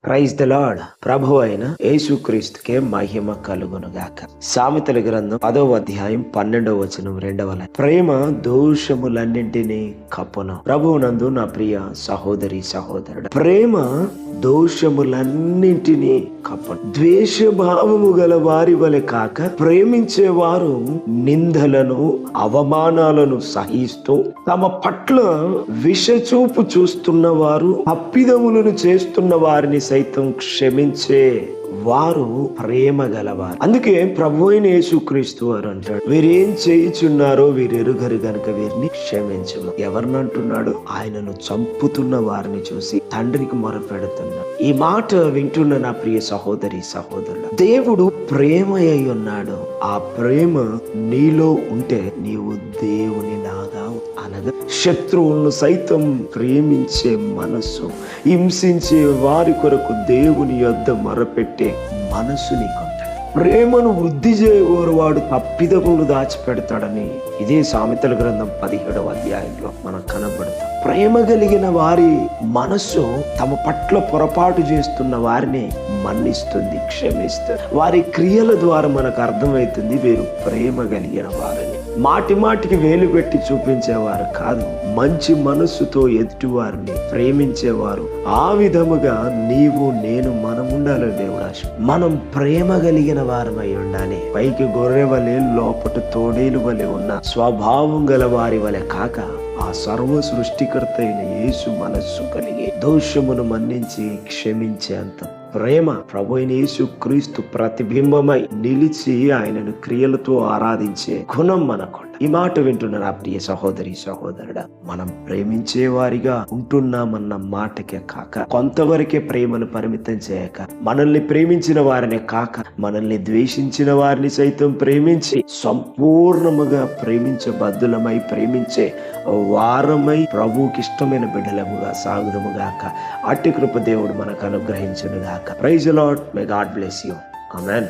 Praise the lord. ప్రభు అయిన యేసుక్రీస్తుకే మహిమ కలుగును గాక. సామెతల గ్రంథం 10వ అధ్యాయం 12వ వచనం 2వ లైన్. ప్రేమ దోషములన్నింటినీ కప్పును. ప్రభువునందు నా ప్రియ సహోదరి సహోదరుడు, ప్రేమ దోషములన్నింటినీ కప్పును. ద్వేషభావము గల వారి వలె కాక ప్రేమించేవారు నిందలను అవమానాలను సహిస్తూ తమ పట్ల విషచూపు చూస్తున్న వారు తప్పిదములను చేస్తున్న వారిని సైతం క్షమించే వారు ప్రేమ గలవారు. అందుకే ప్రభు అయిన యేసుక్రీస్తు వారు అంటాడు, వీరేం చేయుచున్నారో వీరెరుగరు గనుక వీరిని క్షమించము. ఎవరిని అంటున్నాడు? ఆయనను చంపుతున్న వారిని చూసి తండ్రికి మొరపెడుతున్నాడు. ఈ మాట వింటున్న నా ప్రియ సహోదరి సహోదరుడు, దేవుడు ప్రేమ అయి ఉన్నాడు. ఆ ప్రేమ నీలో ఉంటే నీవు దేవుని లాగా, అనగా శత్రువులను సైతం ప్రేమించే మనస్సు, హింసించే వారి కొరకు దేవుని యొద్ద మొరపెట్టే మనస్సు నీకుంటాడు. ప్రేమను వృద్ధి చేయగోరు వాడు తప్పిదములు దాచిపెడతాడని ఇదే సామెతల గ్రంథం 17వ అధ్యాయంలో మనకు కనబడతాం. ప్రేమ కలిగిన వారి మనస్సు తమ పట్ల పొరపాటు చేస్తున్న వారిని మన్నిస్తుంది, క్షమిస్తుంది. వారి క్రియల ద్వారా మనకు అర్థమవుతుంది వీరు ప్రేమ కలిగిన వారని. మాటి మాటికి వేలు పెట్టి చూపించేవారు కాదు, మంచి మనస్సుతో ఎదుటి వారిని ప్రేమించేవారు. ఆ విధముగా నీవు నేను మనం ఉండాలి. దేవుడు ఆశ మనం ప్రేమ కలిగిన వారమై ఉండాలి. పైకి గొర్రె వలె లోపట తోడేలు వలె ఉన్న స్వభావం గల వారి వలె కాక ఆ సర్వ సృష్టికర్త అయిన యేసు మనస్సు కలిగి దోషమును మన్నించి క్షమించేంత ప్రేమ ప్రభు అయిన యేసుక్రీస్తు ప్రతిబింబమై నిలిచి ఆయనను క్రియలతో ఆరాధించే గుణం మనకు. ఈ మాట వింటున్న నా ప్రియ సహోదరి సహోదరుడా, మనం ప్రేమించే వారిగా ఉంటున్నామన్న మాటకే కాక, కొంతవరకే ప్రేమను పరిమితం చేయక, మనల్ని ప్రేమించిన వారినే కాక మనల్ని ద్వేషించిన వారిని సైతం ప్రేమించి సంపూర్ణముగా ప్రేమించబద్దులమై ప్రేమించే వారమై ప్రభువుకి ఇష్టమైన బిడ్డలముగా సాగుదముగాక. అట్టి కృప దేవుడు మనకు అనుగ్రహించునుగాక. Praise the lord. May god bless you. Amen.